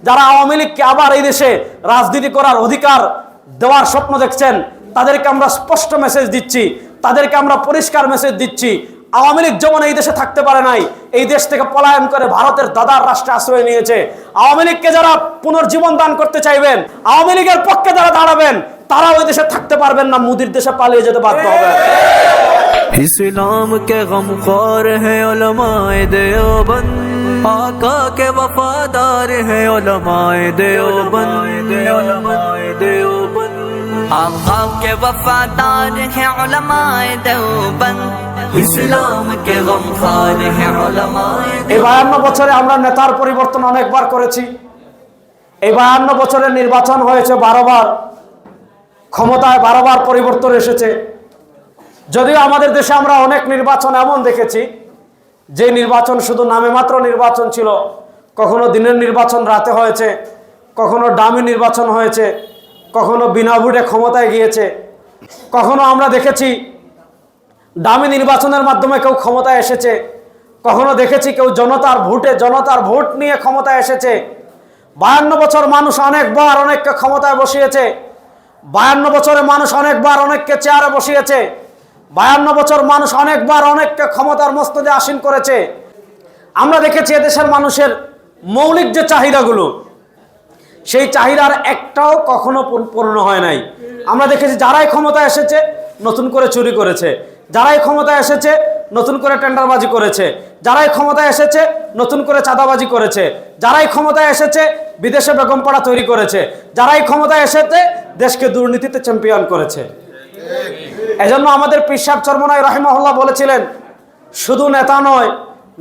যারা আওয়ামী লীগকে আবার এই দেশে রাজনীতি করার অধিকার দেওয়ার স্বপ্ন দেখছেন, তাদেরকে আমরা স্পষ্ট মেসেজ দিচ্ছি, তাদেরকে আমরা পরিষ্কার মেসেজ দিচ্ছি, আওয়ামী লীগ যেমন এই দেশে থাকতে পারে নাই, এই দেশ থেকে পলায়ন করে ভারতের দাদার রাষ্ট্রে আশ্রয় নিয়েছে। আওয়ামী লীগকে যারা পুনর্জীবন দান করতে চাইবেন, আওয়ামী লীগের পক্ষে যারা দাঁড়াবেন, তারা ওই দেশে থাকতে পারবেন না, মোদির দেশে পালিয়ে যেতে বাধ্য হবে। इस्लाम के गमख्वार है उलमाए देवबंद, आका के वफादार है उलमाए देवबंद, उलमाए देवबंद। आका के वफादार है उलमाए देवबंद, इस्लाम के गमख्वार है उलमाए देवबंद। এই 52 বছরে আমরা নেতার পরিবর্তন অনেকবার করেছি। এই 52 বছরের নির্বাচন হয়েছে 12 বার, ক্ষমতায় 12 বার পরিবর্তন এসেছে। যদিও আমাদের দেশে আমরা অনেক নির্বাচন এমন দেখেছি যে নির্বাচন শুধু নামে মাত্র নির্বাচন ছিল, কখনো দিনের নির্বাচন রাতে হয়েছে, কখনো ডামি নির্বাচন হয়েছে, কখনো বিনা ভোটে ক্ষমতায় গিয়েছে, কখনো আমরা দেখেছি ডামি নির্বাচনের মাধ্যমে কেউ ক্ষমতায় এসেছে, কখনো দেখেছি কেউ জনতার ভোট নিয়ে ক্ষমতায় এসেছে। 52 বছর মানুষ অনেকবার অনেককে ক্ষমতায় বসিয়েছে, 52 বছরে মানুষ অনেকবার অনেককে চেয়ারে বসিয়েছে, 52 বছর মানুষ অনেকবার অনেককে ক্ষমতার মস্তদে আসীন করেছে। আমরা দেখেছি এদেশের মানুষের মৌলিক যে চাহিদাগুলো, সেই চাহিদার একটাও কখনো পূর্ণ হয় নাই। আমরা দেখেছি যারাই ক্ষমতায় এসেছে নতুন করে চুরি করেছে, যারাই ক্ষমতায় এসেছে নতুন করে টেন্ডারবাজি করেছে, যারাই ক্ষমতায় এসেছে নতুন করে চাঁদাবাজি করেছে, যারাই ক্ষমতায় এসেছে বিদেশে বেগমপাড়া তৈরি করেছে, যারাই ক্ষমতায় এসেছে দেশকে দুর্নীতিতে চ্যাম্পিয়ন করেছে। এজন্য আমাদের পীর সাহেব চরমনাই রাহিমাহুল্লাহ বলেছিলেন, শুধু নেতা নয়,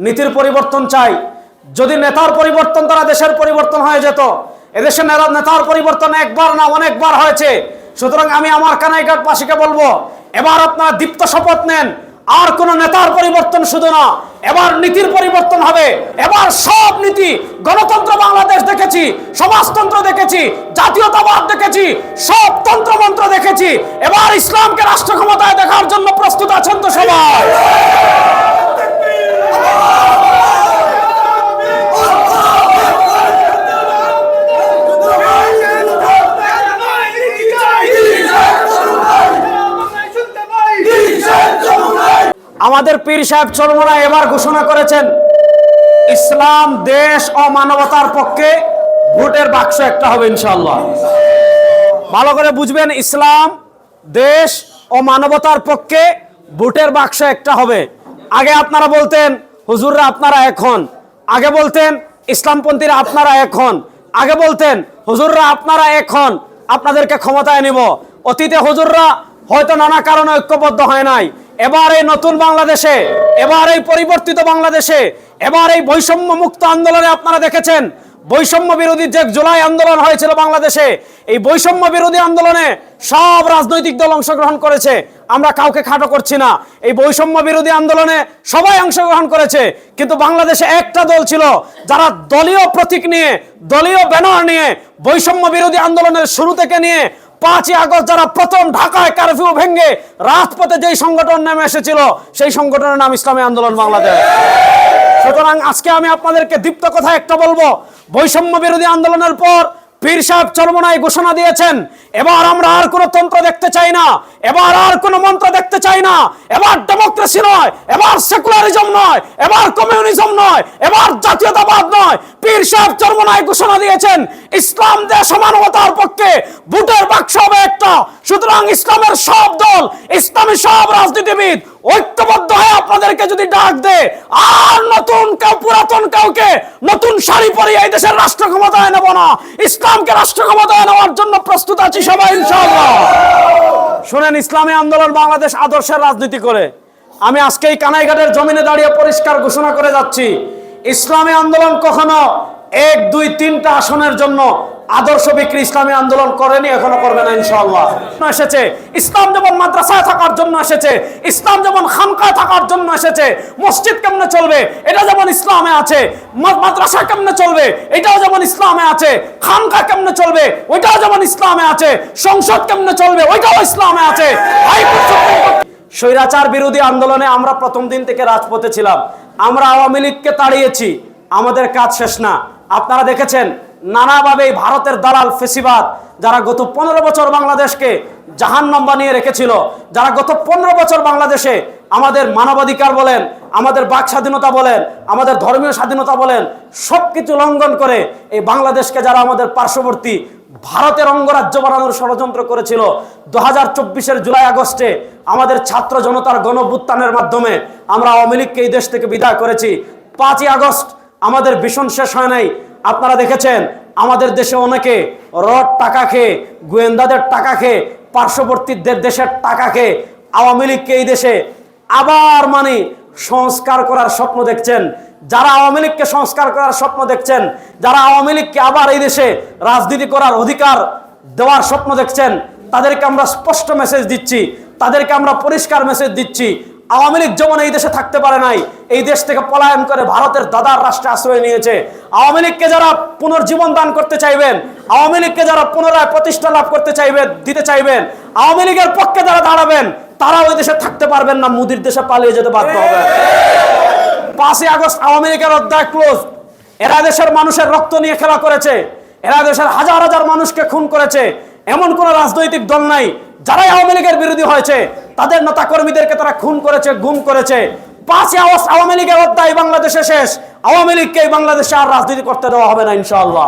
নীতির পরিবর্তন চাই। যদি নেতার পরিবর্তন দ্বারা দেশের পরিবর্তন হয়ে যেত, এদেশে নেতার পরিবর্তন একবার না অনেকবার হয়েছে। সুতরাং আমি আমার কানাইঘাটবাসীকে বলবো, এবার আপনারা দীপ্ত শপথ নেন, আর কোন নেতার পরিবর্তন শুধু না, এবার নীতির পরিবর্তন হবে। এবার সব নীতি, গণতন্ত্র বাংলাদেশ দেখেছি, সমাজতন্ত্র দেখেছি, জাতীয়তাবাদ দেখেছি, সব তন্ত্রমন্ত্র দেখেছি। এবার ইসলামকে রাষ্ট্র ক্ষমতায় দেখার জন্য প্রস্তুত আছেন তো সবাই? আমাদের পীর সাহেব চরমনাই এবার ঘোষণা করেছেন, ইসলাম দেশ ও মানবতার পক্ষে, ভোটের বাক্স একটা হবে ইনশাআল্লাহ। ভালো করে বুঝবেন, ইসলাম দেশ ও মানবতার পক্ষে, ভোটের বাক্স একটা হবে। আগে আপনারা বলতেন হুজুররা আপনারা এখন, আগে বলতেন ইসলামপন্থীরা আপনারা এখন, আগে বলতেন হুজুররা আপনারা এখন, আপনাদেরকে ক্ষমতায় নিব। অতীতে হুজুররা হয়তো নানা কারণে ঐক্যবদ্ধ হয় নাই। এবার এই নতুন বাংলাদেশে, এবার এই পরিবর্তিত বাংলাদেশে, এবার এই বৈষম্য মুক্ত আন্দোলনে আপনারা দেখেছেন, বৈষম্য বিরোধী যে জুলাই আন্দোলন হয়েছিল বাংলাদেশে, এই বৈষম্য বিরোধী আন্দোলনে সব রাজনৈতিক দল অংশগ্রহণ করেছে। আমরা কাউকে খাটো করছি না, এই বৈষম্য বিরোধী আন্দোলনে সবাই অংশগ্রহণ করেছে। কিন্তু বাংলাদেশে একটা দল ছিল যারা দলীয় প্রতীক নিয়ে, দলীয় ব্যানার নিয়ে বৈষম্য বিরোধী আন্দোলনের শুরু থেকে নিয়ে 5ই আগস্ট যারা প্রথম ঢাকায় কারফিউ ভেঙে রাজপথে যেই সংগঠন নেমে এসেছিল, সেই সংগঠনের নাম ইসলামী আন্দোলন বাংলাদেশ। সুতরাং আজকে আমি আপনাদেরকে দীপ্ত কথা একটা বলবো, বৈষম্য বিরোধী আন্দোলনের পর পীর সাহেব চরমনাই ঘোষণা দিয়েছেন, এবার আমরা আর কোনো তন্ত্র দেখতে চাই না, এবার আর কোনো মন্ত্র দেখতে চাই না, এবার ডেমোক্রেসি নয়, এবার সেকুলারিজম নয়, এবার কমিউনিজম নয়, এবার জাতীয়তাবাদ নয়। পীর সাহেব চরমনাই ঘোষণা দিয়েছেন, ইসলাম দেশ মানবতার পক্ষে, ভোটের বাক্স হবে একটা। সুতরাং ইসলামের সব দল, ইসলামী সব রাজনীতিবিদ ঐক্যবদ্ধ হয়ে আপনাদেরকে যদি ডাক দে, আর নতুন কেউ পুরাতন কাউকে নতুন শাড়ি পরিয়ে এই দেশের রাষ্ট্র ক্ষমতায় নেব না, ইসলামকে রাষ্ট্র ক্ষমতায় নেওয়ার জন্য প্রস্তুত আছি সবাই ইনশাআল্লাহ। শুনেন, ইসলামী আন্দোলন বাংলাদেশ আদর্শের রাজনীতি করে। আমি আজকে এই কানাইঘাটের জমিনে দাঁড়িয়ে পরিষ্কার ঘোষণা করে যাচ্ছি, ইসলামী আন্দোলন কখনো 1, 2, 3টা আসনের জন্য আদর্শ বিক্রি ইসলামী আন্দোলন করেনি, এখনো করবে না ইনশাআল্লাহ। এসেছে ইসলাম যেমন মাদ্রাসায় থাকার জন্য এসেছে, ইসলাম যেমন খানকায় থাকার জন্য এসেছে, মসজিদ কেমনে চলবে এটা যেমন ইসলামে আছে, মাদ্রাসা কেমনে চলবে এটাও যেমন ইসলামে আছে, খানকা কেমনে চলবে ওইটাও যেমন ইসলামে আছে, সংসদ কেমনে চলবে ওইটাও ইসলামে আছে। স্বৈরাচার বিরোধী আন্দোলনে আমরা প্রথম দিন থেকে রাজপথে ছিলাম, আমরা আওয়ামী লীগকে তাড়িয়েছি, আমাদের কাজ শেষ না। আপনারা দেখেছেন নানাভাবে ভারতের দালাল ফেসিবাদ যারা গত 15 বছর বাংলাদেশকে জাহান্নাম বানিয়ে রেখেছিল, যারা গত 15 বছর বাংলাদেশে আমাদের মানবাধিকার বলেন, আমাদের বাক স্বাধীনতা বলেন, আমাদের ধর্মীয় স্বাধীনতা বলেন, সবকিছু লঙ্ঘন করে এই বাংলাদেশকে যারা আমাদের পার্শ্ববর্তী ভারতের অঙ্গরাজ্য বানানোর ষড়যন্ত্র করেছিল, 2024-এর জুলাই আগস্টে আমাদের ছাত্র জনতার গণঅভ্যুত্থানের মাধ্যমে আমরা আওয়ামী লীগকে এই দেশ থেকে বিদায় করেছি। 5ই আগস্ট আমাদের ভীষণ শেষ হয় নাই। আপনারা দেখেছেন আমাদের দেশে অনেকে রড টাকা খেয়ে, গোয়েন্দাদের টাকা খেয়ে, পার্শ্ববর্তী দেশের টাকা খেয়ে আওয়ামী লীগকে এই দেশে আবার সংস্কার করার স্বপ্ন দেখছেন। যারা আওয়ামী লীগকে সংস্কার করার স্বপ্ন দেখছেন, যারা আওয়ামী লীগকে আবার এই দেশে রাজনীতি করার অধিকার দেওয়ার স্বপ্ন দেখছেন, তাদেরকে আমরা স্পষ্ট মেসেজ দিচ্ছি, তাদেরকে আমরা পরিষ্কার মেসেজ দিচ্ছি, আওয়ামী লীগ যেমন এই দেশে থাকতে পারে নাই, এই দেশ থেকে পলায়ন করে ভারতের দাদার রাষ্ট্রে আশ্রয় নিয়েছে। আওয়ামী লীগকে যারা পুনর্জীবন দান করতে চাইবেন, আওয়ামী লীগকে যারা পুনরায় প্রতিষ্ঠা লাভ করতে চাইবেন, দিতে চাইবেন, আওয়ামী লীগের পক্ষে যারা দাঁড়াবেন, তারা ওই দেশে থাকতে পারবেন না, মোদির দেশে পালিয়ে যেতে বাধ্য হবে। 5ই আগস্ট আওয়ামী লীগের অধ্যায় ক্লোজ। এরা দেশের মানুষের রক্ত নিয়ে খেলা করেছে, এরা দেশের হাজার হাজার মানুষকে খুন করেছে। এমন কোন রাজনৈতিক দল নাই যারাই আওয়ামী লীগের বিরোধী হয়েছে তাদের নেতা কর্মীদেরকে তারা খুন করেছে, গুম করেছে। 5ই আগস্ট আওয়ামী লীগের অধ্যায় বাংলাদেশে শেষ। আওয়ামী লীগকে বাংলাদেশে আর রাজনীতি করতে দেওয়া হবে না ইনশাআল্লাহ।